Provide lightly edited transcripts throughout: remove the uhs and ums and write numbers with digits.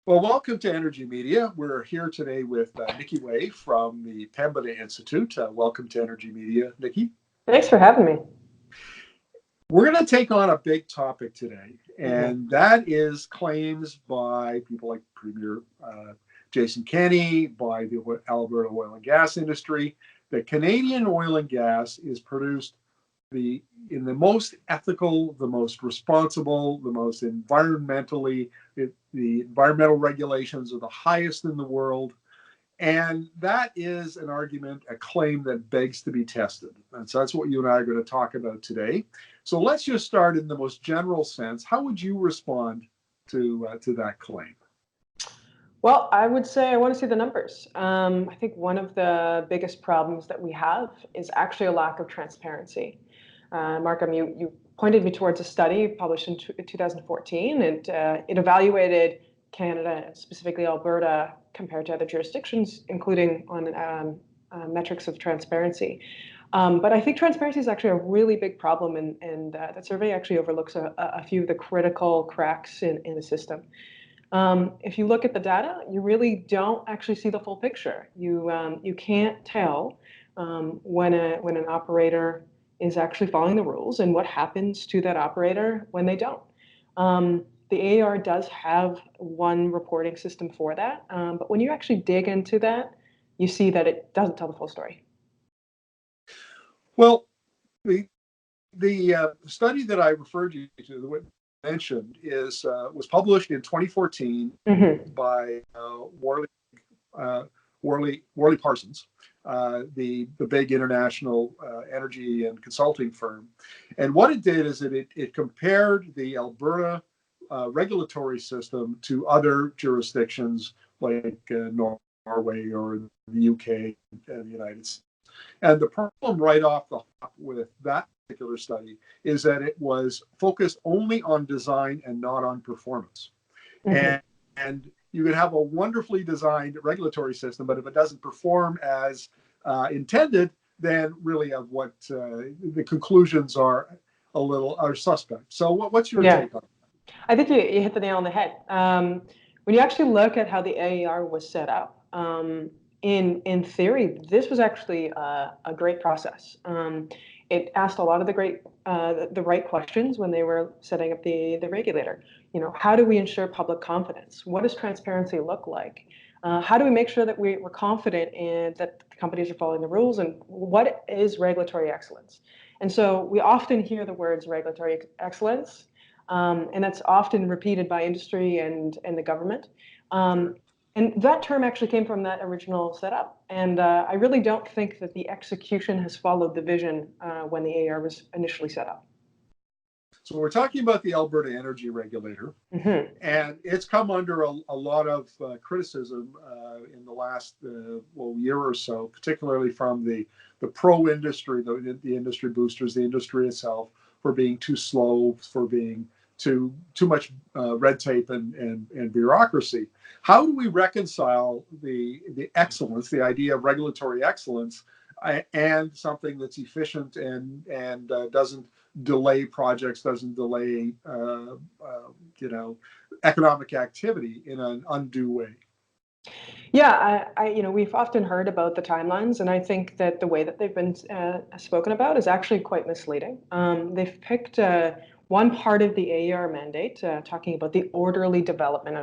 Well, welcome to Energi Media. We're here today with Nikki Way from the Pembina Institute. Welcome to Energi Media, Nikki. Thanks for having me. We're going to take on a big topic today, and that is claims by people like Premier Jason Kenney, by the Alberta oil and gas industry, that Canadian oil and gas is produced in the most ethical, the most responsible, the most environmentally, the environmental regulations are the highest in the world. And that is an argument, a claim that begs to be tested. And so that's what you and I are going to talk about today. So let's just start in the most general sense. How would you respond to that claim? Well, I would say I want to see the numbers. I think one of the biggest problems that we have is actually a lack of transparency. Markham, you pointed me towards a study published in 2014, and it evaluated Canada, specifically Alberta, compared to other jurisdictions, including on metrics of transparency. But I think transparency is actually a really big problem, and that survey actually overlooks a few of the critical cracks in the system. If you look at the data, you really don't actually see the full picture. You can't tell when an operator is actually following the rules and what happens to that operator when they don't. The AAR does have one reporting system for that, but when you actually dig into that, you see that it doesn't tell the full story. Well, the study that I referred you to, the mentioned, was published in 2014 by Worley Parsons, the big international energy and consulting firm. And what it did is that it compared the Alberta regulatory system to other jurisdictions like Norway or the UK and the United States. And the problem right off the hop with that particular study is that it was focused only on design and not on performance. And you can have a wonderfully designed regulatory system, but if it doesn't perform as intended, then really of what the conclusions are suspect. So what's your take on it? I think you hit the nail on the head. When you actually look at how the AER was set up, in theory, this was actually a great process. It asked a lot of the right questions when they were setting up the regulator. You know, how do we ensure public confidence? What does transparency look like? How do we make sure that we're confident in that the companies are following the rules? And what is regulatory excellence? And so we often hear the words regulatory excellence, and that's often repeated by industry and the government. And that term actually came from that original setup. And I really don't think that the execution has followed the vision when the AR was initially set up. So we're talking about the Alberta Energy Regulator, and it's come under a lot of criticism in the last year or so, particularly from the pro-industry, the industry boosters, the industry itself, for being too slow, for being too much red tape and bureaucracy. How do we reconcile the excellence, the idea of regulatory excellence, and something that's efficient and doesn't delay projects, doesn't delay economic activity in an undue way? Yeah, we've often heard about the timelines, and I think that the way that they've been spoken about is actually quite misleading. They've picked one part of the AER mandate, talking about the orderly development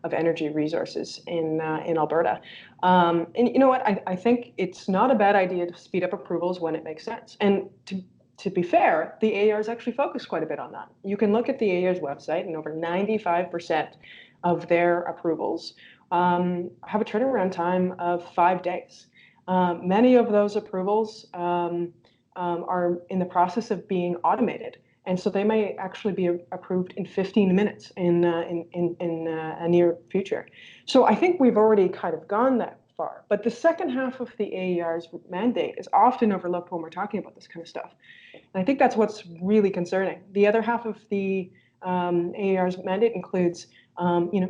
of energy resources in Alberta. And you know what? I think it's not a bad idea to speed up approvals when it makes sense. And to be fair, the AER is actually focused quite a bit on that. You can look at the AER's website, and over 95% of their approvals have a turnaround time of 5 days. Many of those approvals are in the process of being automated. And so they may actually be approved in 15 minutes in a near future. So I think we've already kind of gone that far. But the second half of the AER's mandate is often overlooked when we're talking about this kind of stuff. And I think that's what's really concerning. The other half of the AER's mandate includes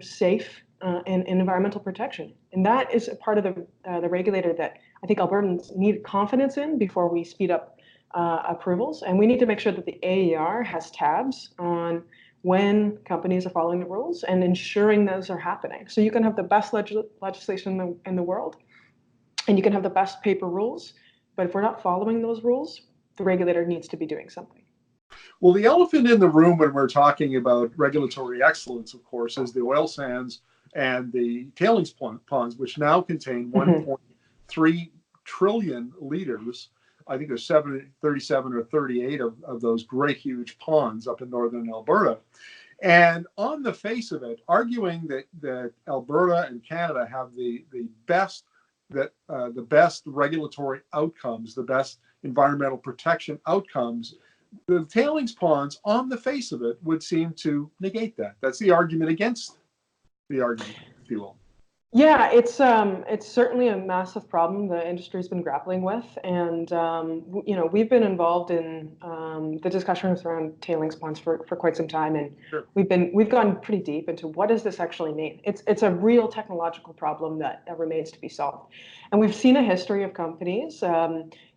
safe and environmental protection. And that is a part of the regulator that I think Albertans need confidence in before we speed up approvals. And we need to make sure that the AER has tabs on when companies are following the rules and ensuring those are happening. So you can have the best legislation in the world, and you can have the best paper rules, but if we're not following those rules, the regulator needs to be doing something. Well, the elephant in the room when we're talking about regulatory excellence, of course, is the oil sands and the tailings ponds, which now contain 1.3 trillion liters. I think there's 37 or 38 of those great huge ponds up in northern Alberta. And on the face of it, arguing that Alberta and Canada have the best regulatory outcomes, the best environmental protection outcomes, the tailings ponds, on the face of it, would seem to negate that. That's the argument against the argument, if you will. Yeah, it's certainly a massive problem the industry's been grappling with, and we've been involved in the discussions around tailings ponds for quite some time, and Sure. we've gone pretty deep into what does this actually mean. It's a real technological problem that remains to be solved, and we've seen a history of companies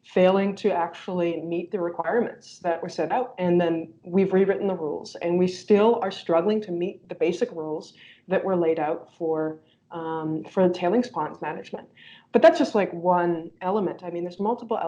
failing to actually meet the requirements that were set out, and then we've rewritten the rules, and we still are struggling to meet the basic rules that were laid out for the tailings ponds management. But that's just like one element. I mean, there's multiple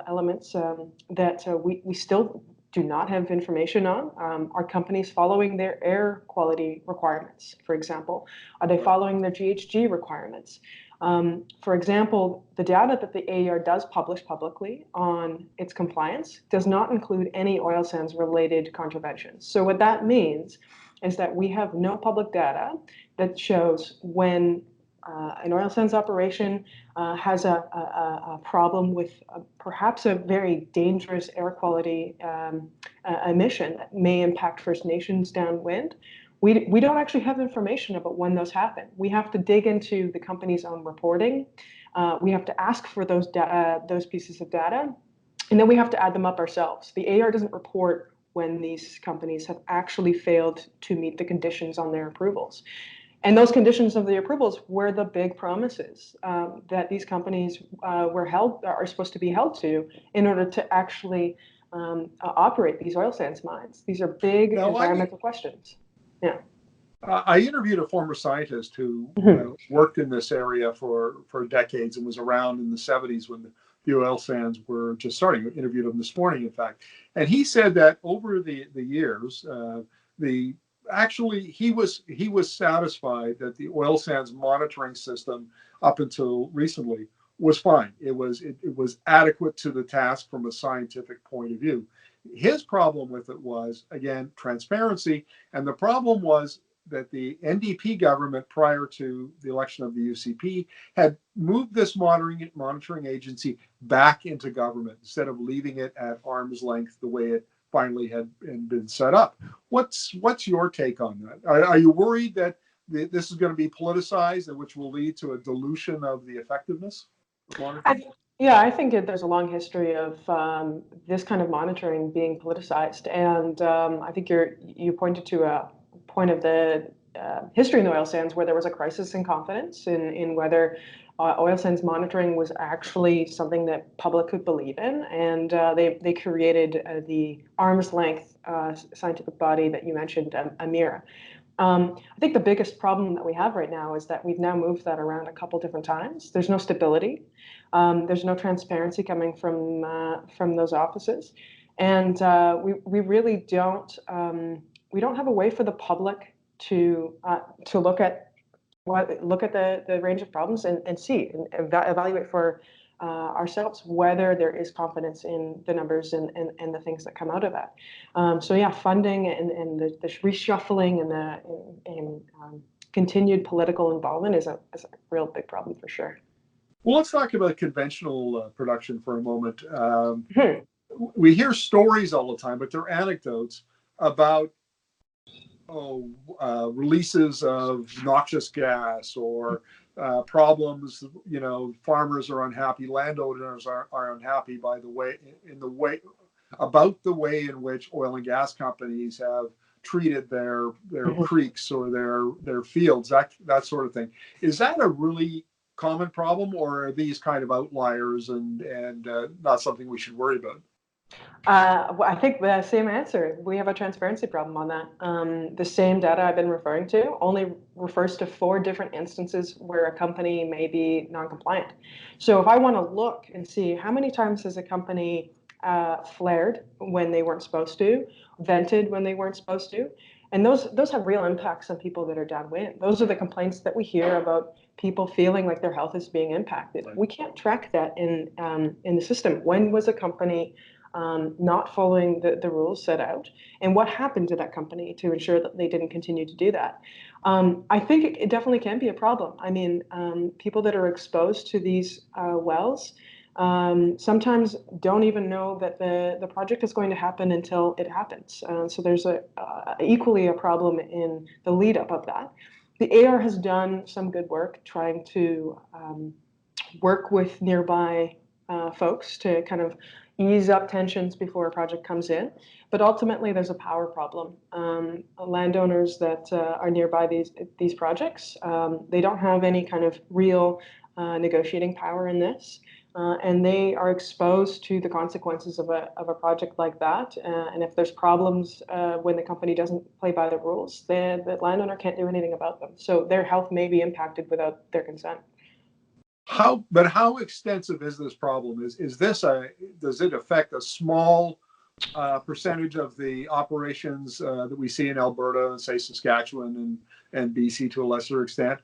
elements that we still do not have information on. Are companies following their air quality requirements, for example? Are they following their GHG requirements? For example, the data that the AER does publish publicly on its compliance does not include any oil sands related contraventions. So what that means is that we have no public data that shows when an oil sands operation has a problem with perhaps a very dangerous air quality emission that may impact First Nations downwind. We don't actually have information about when those happen. We have to dig into the company's own reporting. We have to ask for those pieces of data, and then we have to add them up ourselves. The AER doesn't report when these companies have actually failed to meet the conditions on their approvals. And those conditions of the approvals were the big promises that these companies are supposed to be held to in order to actually operate these oil sands mines. These are big environmental questions. Yeah. I interviewed a former scientist who worked in this area for decades and was around in the 70s when the oil sands were just starting. I interviewed him this morning, in fact. And he said that over the years, he was satisfied that the oil sands monitoring system up until recently was fine. It was adequate to the task from a scientific point of view. His problem with it was, again, transparency. And the problem was that the NDP government, prior to the election of the UCP, had moved this monitoring agency back into government instead of leaving it at arm's length the way it finally had been set up. What's your take on that? Are you worried that this is going to be politicized, which will lead to a dilution of the effectiveness of monitoring? I think there's a long history of this kind of monitoring being politicized, and I think you pointed to a point of the history in the oil sands where there was a crisis in confidence in whether oil sands monitoring was actually something that public could believe in, and they created the arm's length scientific body that you mentioned, AMIRA. I think the biggest problem that we have right now is that we've now moved that around a couple different times. There's no stability. There's no transparency coming from those offices, and we really don't have a way for the public to look at the range of problems and see and evaluate for ourselves whether there is confidence in the numbers and the things that come out of that. Funding and the reshuffling and continued political involvement is a real big problem for sure. Well, let's talk about conventional production for a moment. We hear stories all the time, but they're anecdotes about releases of noxious gas or problems. Farmers are unhappy, landowners are unhappy about the way in which oil and gas companies have treated their creeks or their fields, that sort of thing. Is that a really common problem, or are these kind of outliers and not something we should worry about? Well, I think the same answer. We have a transparency problem on that. The same data I've been referring to only refers to 4 different instances where a company may be non-compliant. So if I want to look and see how many times has a company flared when they weren't supposed to, vented when they weren't supposed to, and those have real impacts on people that are downwind. Those are the complaints that we hear about people feeling like their health is being impacted. Right. We can't track that in the system. When was a company not following the rules set out, and what happened to that company to ensure that they didn't continue to do that? I think it definitely can be a problem. I mean, people that are exposed to these wells sometimes don't even know that the project is going to happen until it happens. So there's equally a problem in the lead up of that. The AR has done some good work trying to work with nearby folks to kind of ease up tensions before a project comes in. But ultimately, there's a power problem. Landowners that are nearby these projects, they don't have any kind of real negotiating power in this. And they are exposed to the consequences of a project like that. And if there's problems when the company doesn't play by the rules, the landowner can't do anything about them. So their health may be impacted without their consent. How extensive is this problem? Does it affect a small percentage of the operations that we see in Alberta and say Saskatchewan and BC to a lesser extent?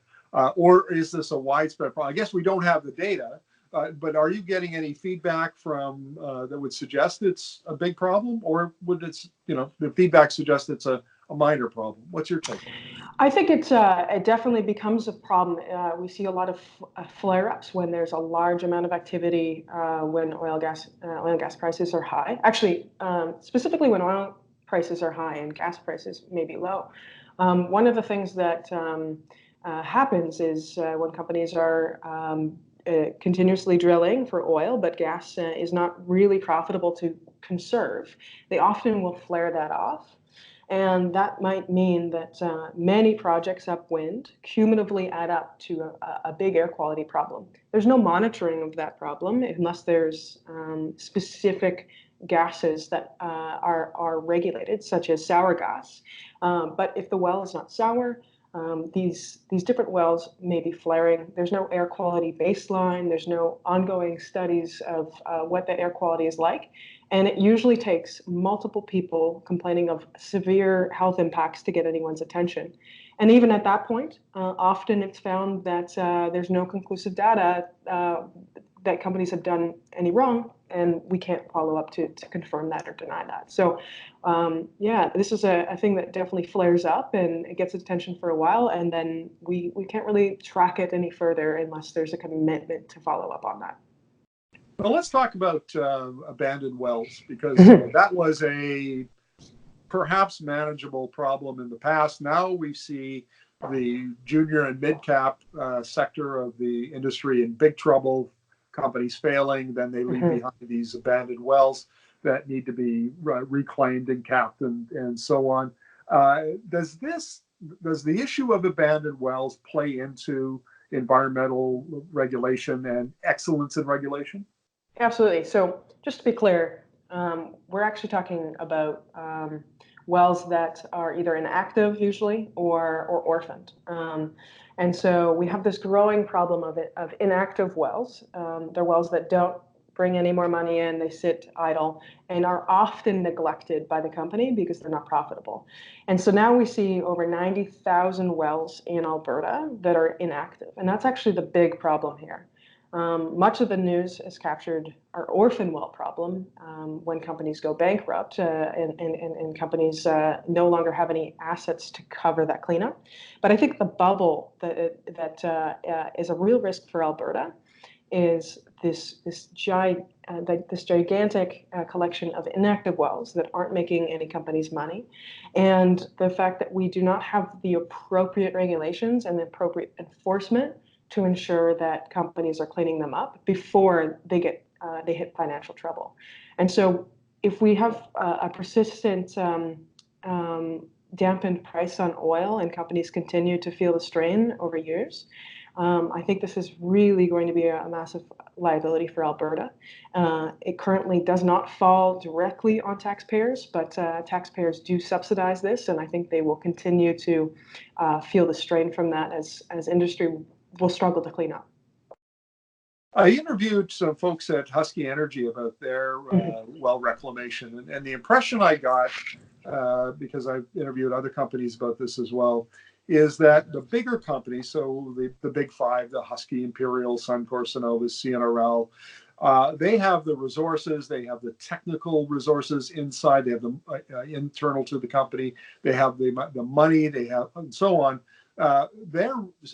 Or is this a widespread problem? I guess we don't have the data, but are you getting any feedback from that would suggest it's a big problem, or would the feedback suggest it's a minor problem? What's your take? I think it definitely becomes a problem. We see a lot of flare-ups when there's a large amount of activity when oil and gas prices are high. Actually, specifically when oil prices are high and gas prices may be low. One of the things that happens is when companies are continuously drilling for oil, but gas is not really profitable to conserve, they often will flare that off. And that might mean that many projects upwind cumulatively add up to a big air quality problem. There's no monitoring of that problem unless there's specific gases that are regulated, such as sour gas. But if the well is not sour, these different wells may be flaring. There's no air quality baseline. There's no ongoing studies of what the air quality is like. And it usually takes multiple people complaining of severe health impacts to get anyone's attention. And even at that point, often it's found that there's no conclusive data that companies have done any wrong, and we can't follow up to confirm that or deny that. So, yeah, this is a thing that definitely flares up and it gets attention for a while, and then we can't really track it any further unless there's a commitment to follow up on that. Well, let's talk about abandoned wells, because that was a perhaps manageable problem in the past. Now we see the junior and mid-cap sector of the industry in big trouble, companies failing, then they leave behind these abandoned wells that need to be reclaimed and capped and so on. Does the issue of abandoned wells play into environmental regulation and excellence in regulation? Absolutely. So just to be clear, we're actually talking about wells that are either inactive usually or orphaned. And so we have this growing problem of inactive wells. They're wells that don't bring any more money in, they sit idle, and are often neglected by the company because they're not profitable. And so now we see over 90,000 wells in Alberta that are inactive. And that's actually the big problem here. Much of the news has captured our orphan well problem when companies go bankrupt and companies no longer have any assets to cover that cleanup. But I think the bubble that is a real risk for Alberta is this gigantic collection of inactive wells that aren't making any companies money, and the fact that we do not have the appropriate regulations and the appropriate enforcement to ensure that companies are cleaning them up before they hit financial trouble. And so if we have a persistent dampened price on oil and companies continue to feel the strain over years, I think this is really going to be a massive liability for Alberta. It currently does not fall directly on taxpayers, but taxpayers do subsidize this, and I think they will continue to feel the strain from that as industry will struggle to clean up. I interviewed some folks at Husky Energy about their Mm-hmm. well reclamation, and the impression I got, because I've interviewed other companies about this as well, is that the bigger companies, so the big five, the Husky, Imperial, Suncor, Cenovus, CNRL, they have the resources, they have the technical resources inside, they have them internal to the company, they have the money, they have, and so on. They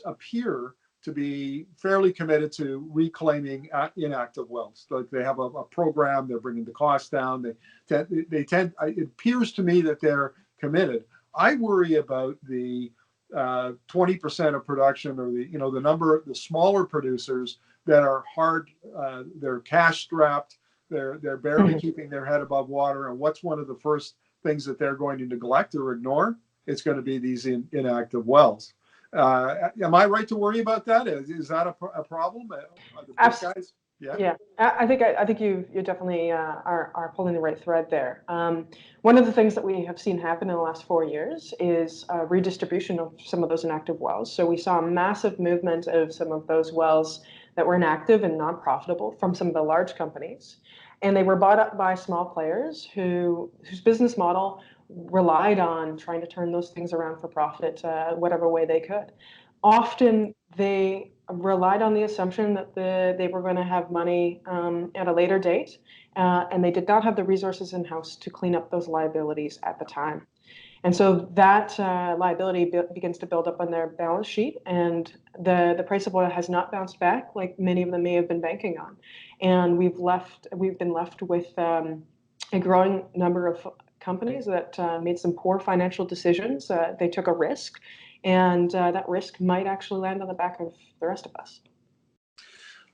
appear to be fairly committed to reclaiming inactive wells. Like they have a program, they're bringing the costs down. They tend, it appears to me that they're committed. I worry about the 20% of production, or the number of the smaller producers that are hard, they're cash strapped, they're barely keeping their head above water. And what's one of the first things that they're going to neglect or ignore? It's going to be these inactive wells. Am I right to worry about that? Is that a problem? Are the big guys? Yeah, I think you definitely are pulling the right thread there. One of the things that we have seen happen in the last 4 years is redistribution of some of those inactive wells. So we saw a massive movement of some of those wells that were inactive and non-profitable from some of the large companies, and they were bought up by small players whose business model relied on trying to turn those things around for profit, whatever way they could. Often they relied on the assumption that they were going to have money at a later date, and they did not have the resources in-house to clean up those liabilities at the time. And so that liability begins to build up on their balance sheet, and the price of oil has not bounced back like many of them may have been banking on. And we've been left with a growing number of companies that made some poor financial decisions. They took a risk, and that risk might actually land on the back of the rest of us.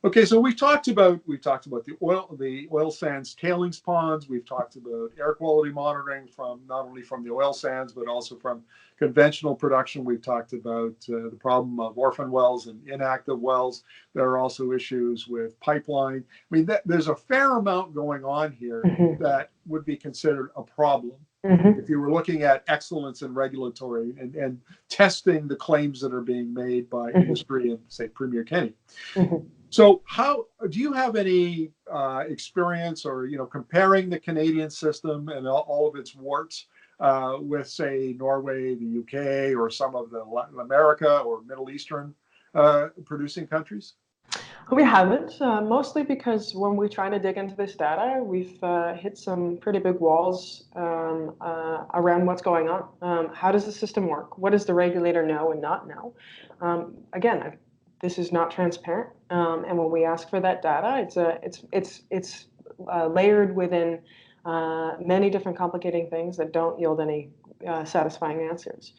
Okay, so we've talked about the oil sands tailings ponds. We've talked about air quality monitoring from not only from the oil sands but also from conventional production. We've talked about the problem of orphan wells and inactive wells. There are also issues with pipeline. I mean, there's a fair amount going on here that would be considered a problem. If you were looking at excellence in regulatory and testing the claims that are being made by industry and, say, Premier Kenney. So how do you have any experience or, comparing the Canadian system and all of its warts with, say, Norway, the UK, or some of the Latin America or Middle Eastern producing countries? We haven't, mostly because when we try to dig into this data, we've hit some pretty big walls around what's going on. How does the system work? What does the regulator know and not know? Again, this is not transparent, and when we ask for that data, it's layered within many different complicating things that don't yield any satisfying answers.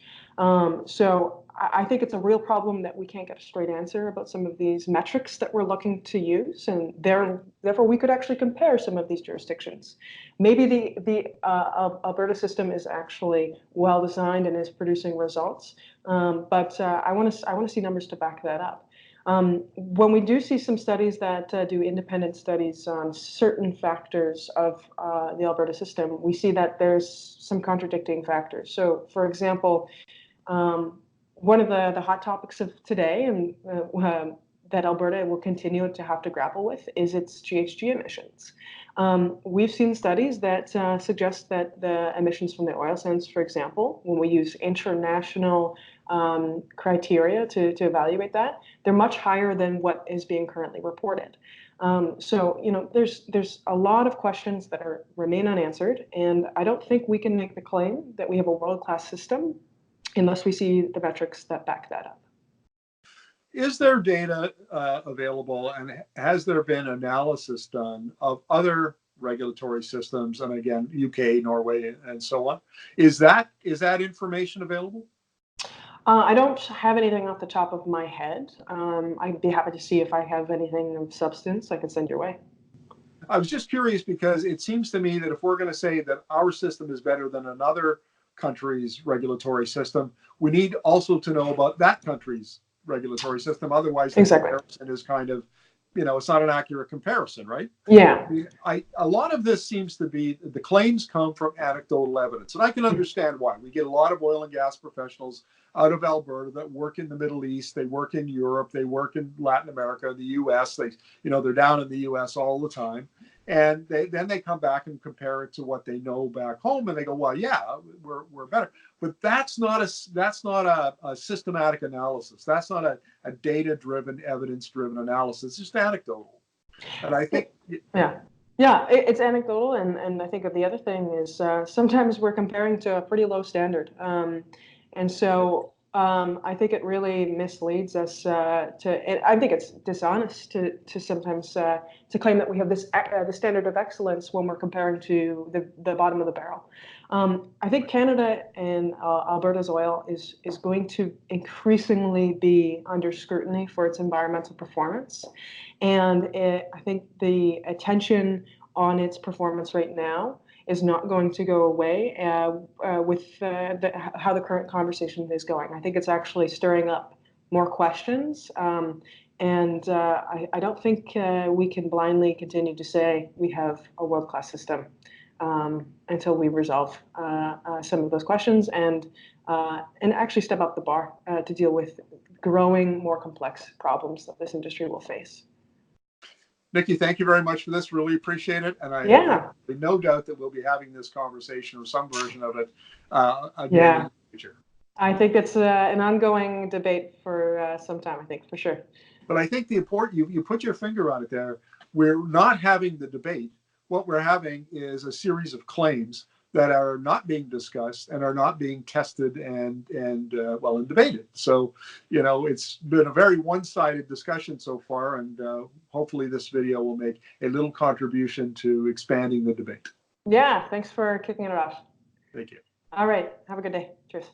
So I think it's a real problem that we can't get a straight answer about some of these metrics that we're looking to use, and therefore we could actually compare some of these jurisdictions. Maybe the Alberta system is actually well designed and is producing results, but I want to see numbers to back that up. When we do see some studies that do independent studies on certain factors of the Alberta system, we see that there's some contradicting factors. So, for example, one of the hot topics of today and that Alberta will continue to have to grapple with is its GHG emissions. We've seen studies that suggest that the emissions from the oil sands, for example, when we use international criteria to evaluate that, they're much higher than what is being currently reported. So, there's a lot of questions that remain unanswered, and I don't think we can make the claim that we have a world-class system unless we see the metrics that back that up. Is there data available, and has there been analysis done of other regulatory systems, and again, UK, Norway, and so on? Is that information available? I don't have anything off the top of my head. I'd be happy to see if I have anything of substance I can send your way. I was just curious because it seems to me that if we're going to say that our system is better than another country's regulatory system, we need also to know about that country's regulatory system. Otherwise, the Exactly. comparison is kind of, it's not an accurate comparison, right? Yeah. A lot of this seems to be the claims come from anecdotal evidence, and I can understand why. We get a lot of oil and gas professionals out of Alberta that work in the Middle East, they work in Europe, they work in Latin America, the U.S. They're down in the U.S. all the time, and then they come back and compare it to what they know back home, and they go, well, yeah, we're better. But that's not a systematic analysis. That's not a data-driven, evidence-driven analysis. It's just anecdotal. And I think, it's anecdotal, and I think the other thing is sometimes we're comparing to a pretty low standard, and so I think it really misleads us I think it's dishonest to sometimes to claim that we have this the standard of excellence when we're comparing to the bottom of the barrel. I think Canada and Alberta's oil is going to increasingly be under scrutiny for its environmental performance. And I think the attention on its performance right now is not going to go away with how the current conversation is going. I think it's actually stirring up more questions. And I don't think we can blindly continue to say we have a world-class system until we resolve some of those questions and actually step up the bar to deal with growing, more complex problems that this industry will face. Nikki, thank you very much for this. Really appreciate it. And I have no doubt that we'll be having this conversation or some version of it again in the future. I think it's an ongoing debate for some time, I think, for sure. But I think the important, you put your finger on it there. We're not having the debate. What we're having is a series of claims that are not being discussed and are not being tested and debated. So, it's been a very one-sided discussion so far, and hopefully this video will make a little contribution to expanding the debate. Yeah, thanks for kicking it off. Thank you. All right, have a good day. Cheers.